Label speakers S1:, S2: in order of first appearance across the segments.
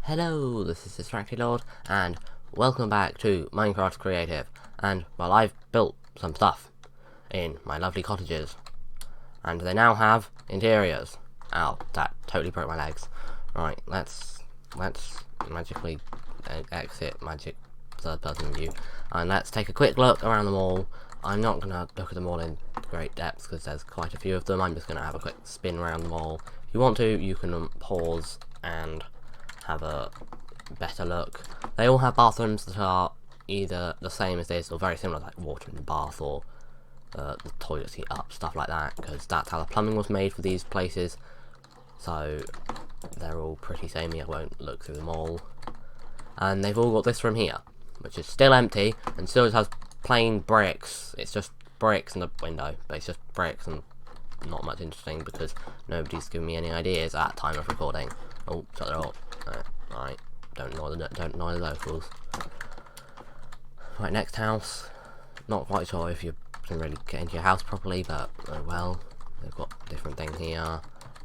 S1: Hello, this is Distracted Lord, and welcome back to Minecraft Creative. And, well, I've built some stuff in my lovely cottages, and they now have interiors. Ow, that totally broke my legs. Right, let's magically exit magic third-person view, and let's take a quick look around them all. I'm not gonna look at them all in great depth because there's quite a few of them. I'm just gonna have a quick spin around them all. If you want to, you can pause and have a better look. They all have bathrooms that are either the same as this or very similar, like water in the bath or the toilet seat up, stuff like that, because that's how the plumbing was made for these places. So they're all pretty samey. I won't look through them all. And they've all got this room here, which is still empty and still just has plain bricks. It's just bricks and a window, but it's just bricks and not much interesting because nobody's giving me any ideas at time of recording. Oh, shut it up. Right, don't annoy the locals. Right, next house. Not quite sure if you can really get into your house properly, but oh well. They've got different thing here,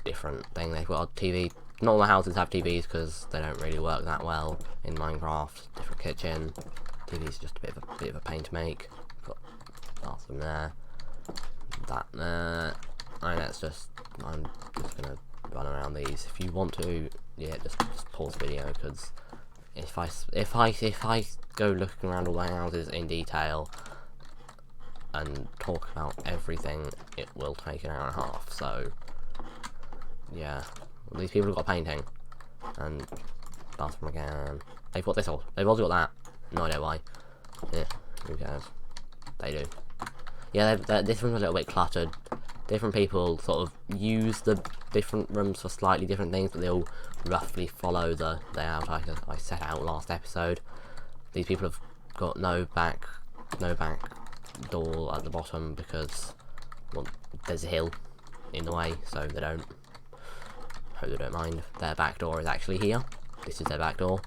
S1: different thing. They've got a TV. Not all the houses have TVs because they don't really work that well in Minecraft. Different kitchen. TV's just a bit of a pain to make. Got bathroom there. That there. Right, I'm just gonna run around these. If you want to, yeah, just pause the video because if I go looking around all the houses in detail and talk about everything, it will take an hour and a half. So yeah, well, these people have got painting and bathroom again. They've got this all. They've also got that. No idea why. Yeah, who cares? They do. Yeah, this room's a little bit cluttered. Different people sort of use the different rooms for slightly different things, but they all roughly follow the layout I set out last episode. These people have got no back door at the bottom because, well, there's a hill in the way, so they don't. Hope they don't mind. Their back door is actually here. This is their back door.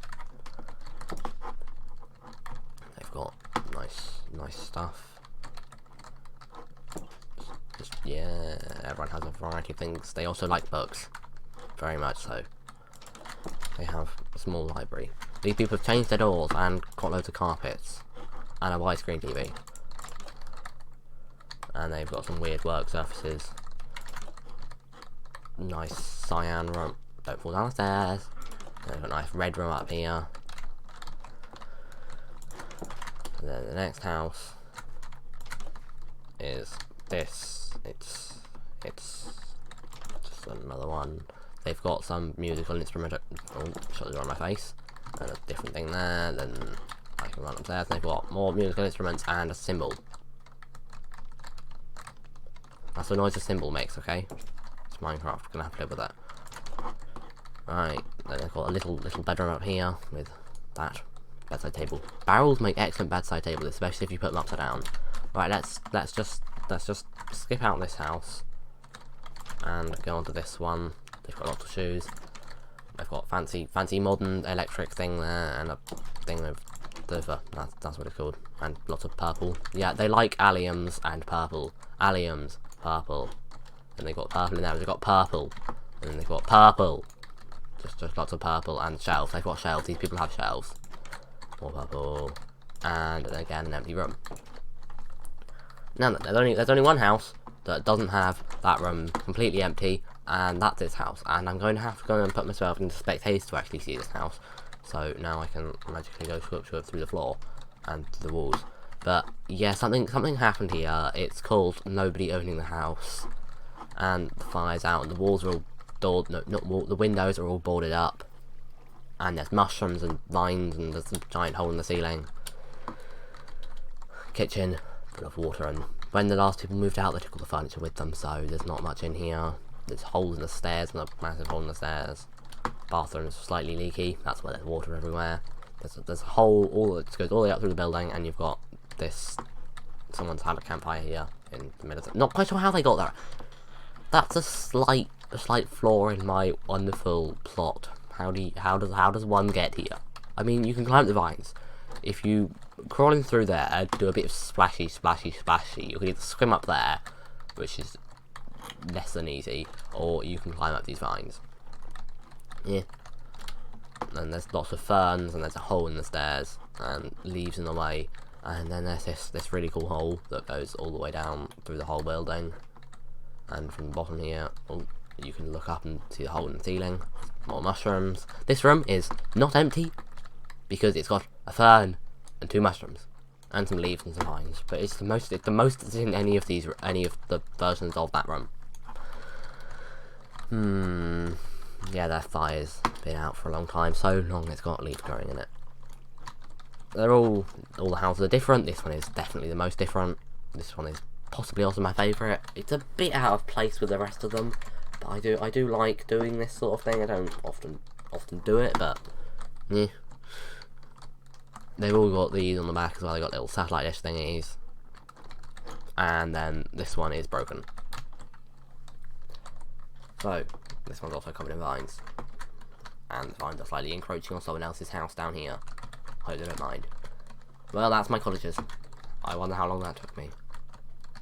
S1: They've got nice stuff. Yeah, everyone has a variety of things. They also like books, very much so. They have a small library. These people have changed their doors and got loads of carpets and a widescreen TV. And they've got some weird work surfaces. Nice cyan room. Don't fall down the stairs. They've got a nice red room up here. And then the next house is this. It's just another one. They've got some musical instrument. Oh, shut the door on my face. And a different thing there. Then I can run upstairs. And they've got more musical instruments and a cymbal. That's the noise a cymbal makes. Okay, it's Minecraft. Gonna have to live with that. Right. Then they've got a little bedroom up here with that bedside table. Barrels make excellent bedside tables, especially if you put them upside down. Right. Let's just skip out this house and go on to this one. They've got lots of shoes. They've got fancy modern electric thing there and a thing with that's what it's called, and lots of purple. Yeah, they like alliums and purple. Alliums, purple. And they've got purple in there. They've got purple, and then they've got purple. Just lots of purple and shelves. They've got shelves. These people have shelves. More purple, and again an empty room. Now there's only one house that doesn't have that room completely empty, and that's this house. And I'm going to have to go and put myself into spectators to actually see this house. So now I can magically go through the floor and the walls. But yeah, something happened here. It's called nobody owning the house, and the fire's out, and the walls are all the windows are all boarded up, and there's mushrooms and vines, and there's a giant hole in the ceiling. Kitchen full of water, and when the last people moved out they took all the furniture with them, so there's not much in here. There's holes in the stairs and a massive hole in the stairs. Bathroom is slightly leaky, that's why there's water everywhere. There's a hole it goes all the way up through the building, and you've got this, someone's had a campfire here in the middle of it. Not quite sure how they got there. That's a slight flaw in my wonderful plot. How does one get here? I mean, you can climb the vines. If you crawling through there, do a bit of splashy. You can either swim up there, which is less than easy, or you can climb up these vines. Yeah. and there's lots of ferns, and there's a hole in the stairs, and leaves in the way, and then there's this really cool hole that goes all the way down through the whole building, and from the bottom here, you can look up and see the hole in the ceiling. More mushrooms. This room is not empty, because it's got a fern and 2 mushrooms, and some leaves and some vines, but it's the most that's in any of the versions of that room. Yeah, that fire's been out for a long time, so long it's got leaves growing in it. They're all the houses are different. This one is definitely the most different. This one is possibly also my favourite. It's a bit out of place with the rest of them, but I do like doing this sort of thing. I don't often do it, but yeah. They've all got these on the back as well. They got little satellite dish thingies, and then this one is broken. So this one's also covered in vines, and the vines are slightly encroaching on someone else's house down here. Hope they don't mind. Well, that's my cottages. I wonder how long that took me.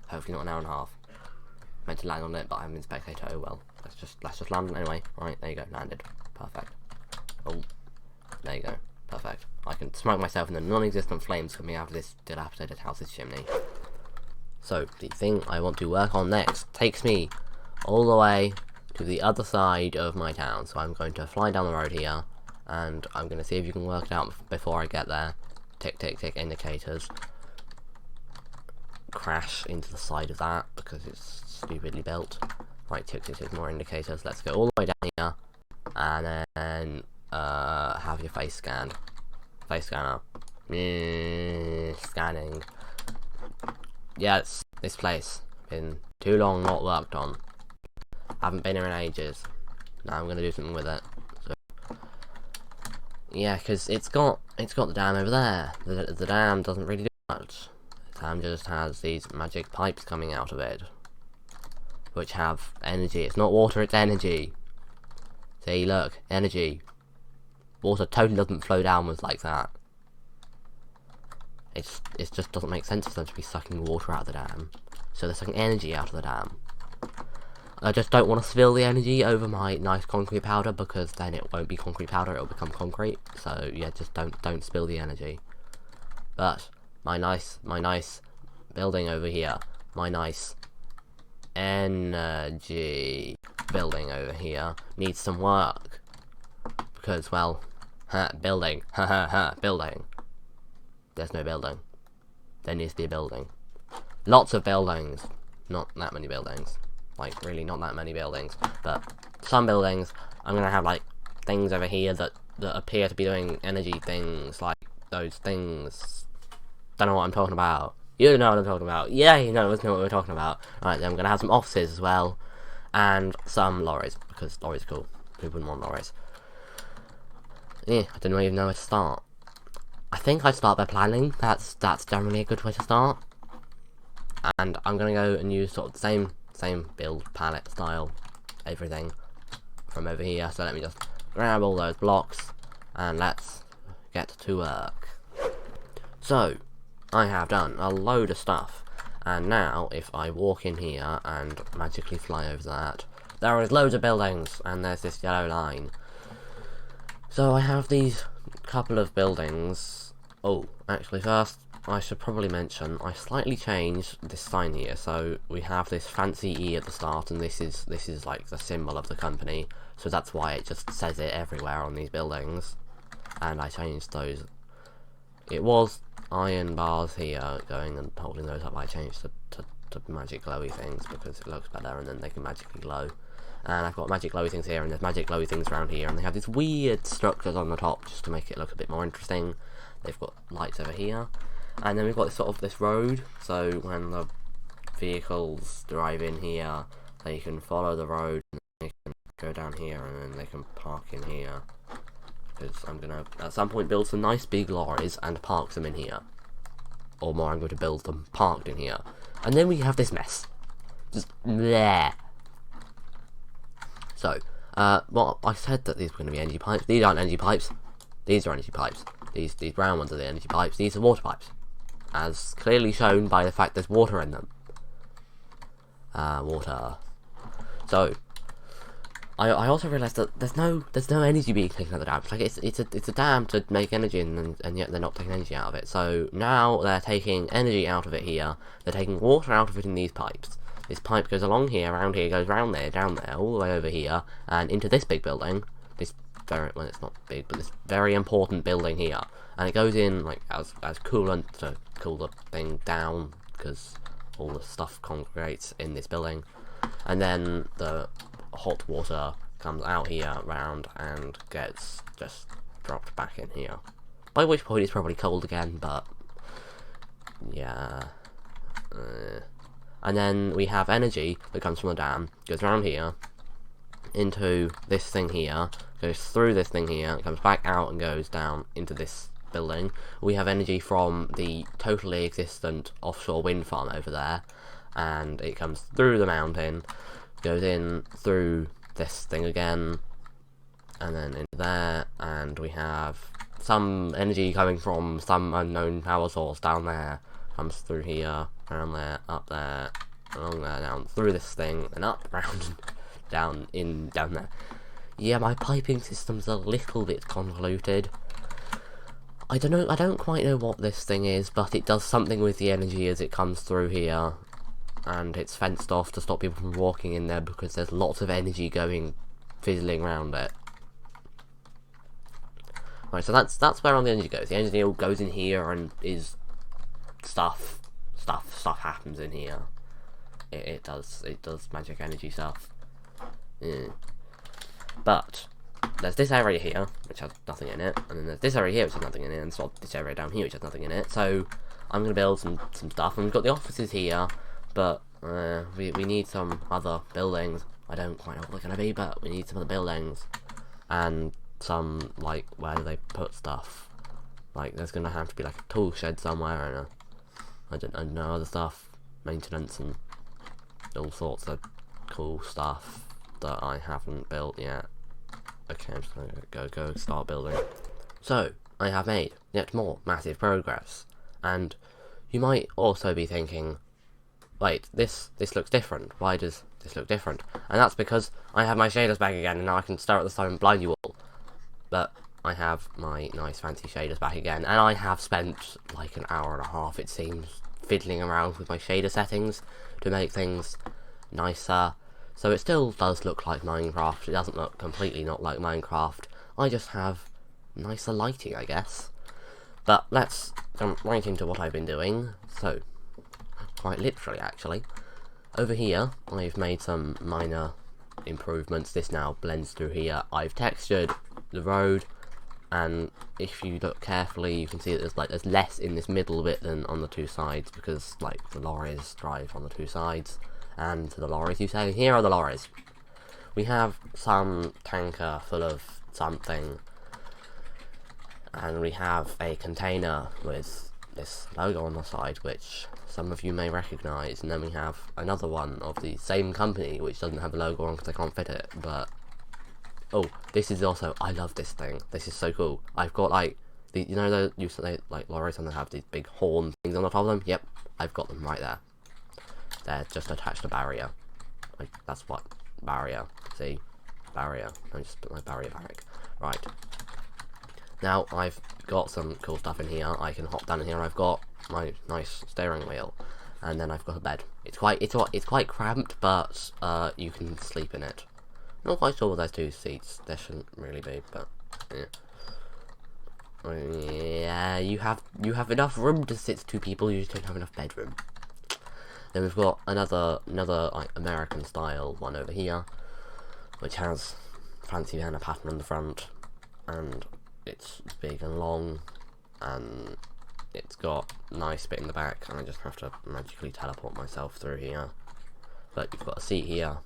S1: Hopefully not an hour and a half. Meant to land on it, but I haven't been spectator. Oh well. Let's just land anyway. Right, there you go, landed. Perfect. Oh, there you go. Perfect. I can smoke myself in the non-existent flames coming out of this dilapidated house's chimney. So the thing I want to work on next takes me all the way to the other side of my town. So I'm going to fly down the road here, and I'm going to see if you can work it out before I get there. Tick, tick, tick, indicators. Crash into the side of that because it's stupidly built. Right, tick, tick, tick, more indicators. Let's go all the way down here, and then have your face scanned. Face scanner. Scanning. Yes, this place. Been too long not worked on. Haven't been here in ages. Now I'm going to do something with it. So, yeah, because it's got the dam over there. The dam doesn't really do much. The dam just has these magic pipes coming out of it, which have energy. It's not water, it's energy. See, look, energy. Water totally doesn't flow downwards like that. It just doesn't make sense for them to be sucking water out of the dam. So they're sucking energy out of the dam. I just don't want to spill the energy over my nice concrete powder, because then it won't be concrete powder, it'll become concrete. So yeah, just don't spill the energy. But my nice building over here, my nice energy building over here needs some work, because, well, building, building. There's no building. There needs to be a building. Lots of buildings, not that many buildings. Like, really not that many buildings, but some buildings. I'm gonna have, like, things over here that appear to be doing energy things, like those things. Don't know what I'm talking about. You know what I'm talking about. Yeah, you know what we're talking about. Right, then I'm gonna have some offices as well, and some lorries, because lorries are cool. Who wouldn't want lorries? Yeah, I don't even know where to start. I think I'd start by planning. That's generally a good way to start. And I'm gonna go and use sort of the same build palette style, everything from over here. So let me just grab all those blocks and let's get to work. So I have done a load of stuff, and now if I walk in here and magically fly over that, there is loads of buildings, and there's this yellow line. So I have these couple of buildings. Oh, actually first I should probably mention I slightly changed this sign here. So we have this fancy E at the start, and this is like the symbol of the company. So that's why it just says it everywhere on these buildings. And I changed those. It was iron bars here going and holding those up. I changed to magic glowy things because it looks better, and then they can magically glow. And I've got magic glowy things here, and there's magic glowy things around here, and they have these weird structures on the top just to make it look a bit more interesting. They've got lights over here, and then we've got this road, so when the vehicles drive in here, they can follow the road, and they can go down here, and then they can park in here. Because I'm gonna at some point build some nice big lorries and park them in here, or more, I'm going to build them parked in here, and then we have this mess. Just there. So, well, I said that these were going to be energy pipes. These aren't energy pipes. These are energy pipes. These brown ones are the energy pipes. These are water pipes, as clearly shown by the fact there's water in them. Water. So, I also realised that there's no energy being taken out of the dam. Like it's a dam to make energy, and yet they're not taking energy out of it. So now they're taking energy out of it here. They're taking water out of it in these pipes. This pipe goes along here, around here, goes round there, down there, all the way over here, and into this big building. This very, well, it's not big, but this very important building here. And it goes in like as coolant to cool the thing down, because all the stuff congregates in this building. And then the hot water comes out here round and gets just dropped back in here. By which point it's probably cold again, but yeah. And then we have energy that comes from the dam, goes around here, into this thing here, goes through this thing here, comes back out and goes down into this building. We have energy from the totally existent offshore wind farm over there, and it comes through the mountain, goes in through this thing again, and then into there, and we have some energy coming from some unknown power source down there, comes through here, around there, up there, along there, down through this thing, and up, round, down there. Yeah, my piping system's a little bit convoluted. I don't quite know what this thing is, but it does something with the energy as it comes through here, and it's fenced off to stop people from walking in there because there's lots of energy going fizzling around it. Right, so that's where all the energy goes. The energy all goes in here and is stuff happens in here. It does magic energy stuff. Yeah. But there's this area here which has nothing in it, and then there's this area here which has nothing in it, and sort of this area down here which has nothing in it. So I'm gonna build some stuff, and we've got the offices here, but we need some other buildings. I don't quite know what they're gonna be, but we need some other buildings, and some, like, where do they put stuff? Like, there's gonna have to be like a tool shed somewhere, and I don't know, other stuff, maintenance and all sorts of cool stuff that I haven't built yet. Okay, I'm just gonna go start building. So, I have made yet more massive progress, and you might also be thinking, wait, this looks different. Why does this look different? And that's because I have my shaders back again, and now I can stare at the sun and blind you all. But I have my nice fancy shaders back again, and I have spent like an hour and a half, it seems, fiddling around with my shader settings to make things nicer. So it still does look like Minecraft. It doesn't look completely not like Minecraft. I just have nicer lighting, I guess. But let's jump right into what I've been doing. So, quite literally, actually. Over here, I've made some minor improvements. This now blends through here. I've textured the road, and if you look carefully, you can see that there's less in this middle bit than on the two sides, because like the lorries drive on the two sides. And to the lorries, you say, here are the lorries. We have some tanker full of something, and we have a container with this logo on the side, which some of you may recognise, and then we have another one of the same company, which doesn't have a logo on because I can't fit it, but, oh, this is also, I love this thing, this is so cool. I've got, like, you know, like, lorries, and they have these big horn things on the top of them? Yep, I've got them right there. They're just attached to barrier. Like, that's what barrier. See? Barrier. I just put my barrier back. Right. Now, I've got some cool stuff in here. I can hop down in here. I've got my nice steering wheel. And then I've got a bed. It's quite cramped, but you can sleep in it. Not quite sure what those two seats. There shouldn't really be, but yeah. Yeah, you have enough room to sit two people, you just don't have enough bedroom. Then we've got another like American style one over here, which has fancy banner pattern on the front, and it's big and long, and it's got nice bit in the back, and I just have to magically teleport myself through here. But you've got a seat here,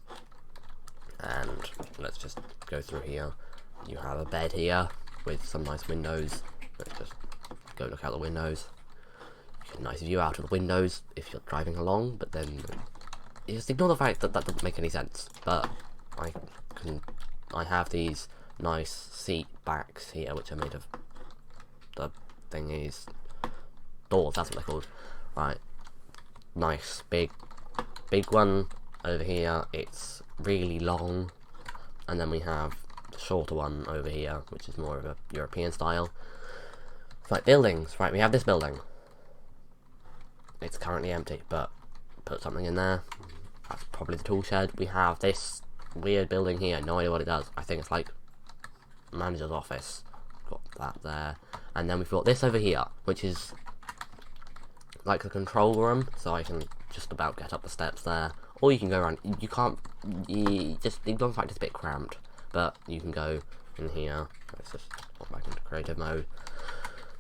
S1: and let's just go through here. You have a bed here with some nice windows. Let's just go look out the windows. Nice view out of the windows if you're driving along, but then just ignore the fact that that doesn't make any sense. But I have these nice seat backs here, which are made of the thingies, doors. That's what they're called. Right, nice big one over here. It's really long, and then we have the shorter one over here, which is more of a European style. Right, buildings. Right, we have this building. It's currently empty, but put something in there. That's probably the tool shed. We have this weird building here, no idea what it does. I think it's like manager's office. Got that there. And then we've got this over here, which is like the control room, so I can just about get up the steps there. Or you can go around, you can't, it looks like it's a bit cramped, but you can go in here. Let's just pop back into creative mode.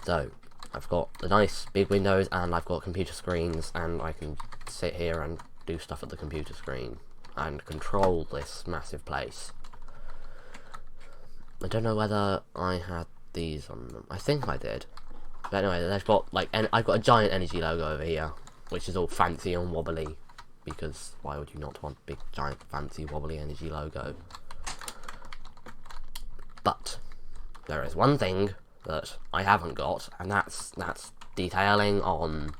S1: So, I've got the nice big windows, and I've got computer screens, and I can sit here and do stuff at the computer screen, and control this massive place. I don't know whether I had these on them. I think I did. But anyway, they've got, like, I've got a giant energy logo over here, which is all fancy and wobbly, because why would you not want a big, giant, fancy, wobbly energy logo? But there is one thing that I haven't got, and that's detailing on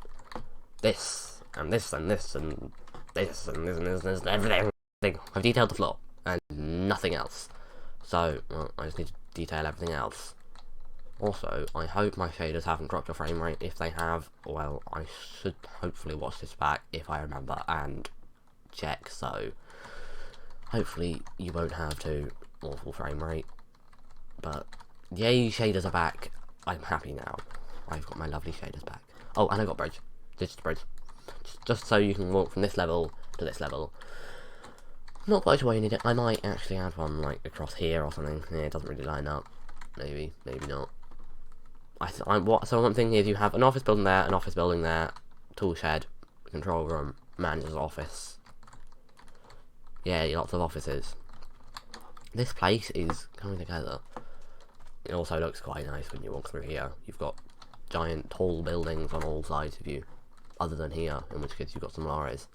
S1: this, and this, and this, and this, and this, and this, and this, and everything. I've detailed the floor, and nothing else. So, well, I just need to detail everything else. Also, I hope my shaders haven't dropped your frame rate. If they have, well, I should hopefully watch this back if I remember and check, so hopefully you won't have too awful frame rate. But yay, shaders are back. I'm happy now. I've got my lovely shaders back. Oh, and I got bridge. Digital bridge. Just so you can walk from this level to this level. Not quite sure why you need it. I might actually add one like across here or something. Yeah, it doesn't really line up. Maybe, maybe not. So one thing is you have an office building there, an office building there, tool shed, control room, manager's office. Yeah, lots of offices. This place is coming together. It also looks quite nice when you walk through here. You've got giant tall buildings on all sides of you, other than here, in which case you've got some lorries.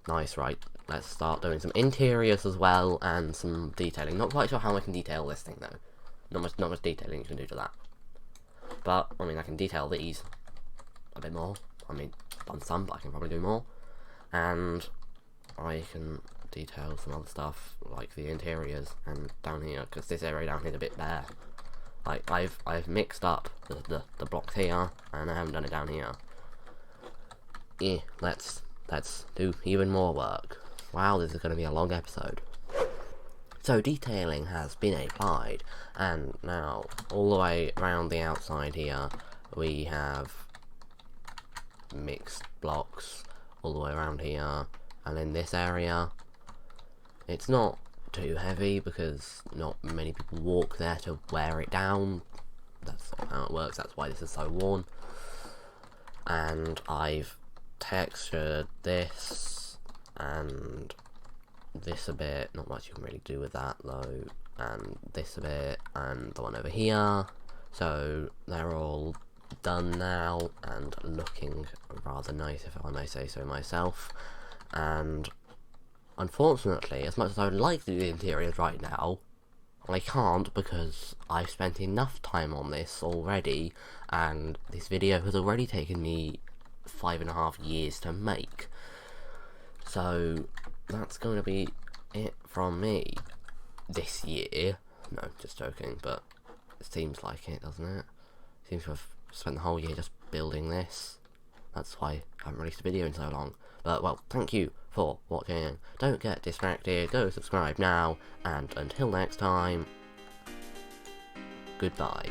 S1: Nice, right? Let's start doing some interiors as well and some detailing. Not quite sure how I can detail this thing though. Not much detailing you can do to that. But I mean, I can detail these a bit more. I mean, I've done some, but I can probably do more. And I can detail some other stuff like the interiors and down here, because this area down here is a bit bare. Like I've mixed up the blocks here, and I haven't done it down here. Yeah, let's do even more work. Wow, this is going to be a long episode. So detailing has been applied, and now all the way around the outside here we have mixed blocks all the way around here, and in this area it's not too heavy because not many people walk there to wear it down. That's sort of how it works, that's why this is so worn. And I've textured this and this a bit, not much you can really do with that though, and this a bit, and the one over here. So they're all done now and looking rather nice, if I may say so myself. And unfortunately, as much as I would like to do the interiors right now, I can't because I've spent enough time on this already, and this video has already taken me 5.5 years to make. So that's going to be it from me this year. No, just joking, but it seems like it, doesn't it? Seems to have spent the whole year just building this. That's why I haven't released a video in so long. But, well, thank you for watching. Don't get distracted, go subscribe now, and until next time, goodbye.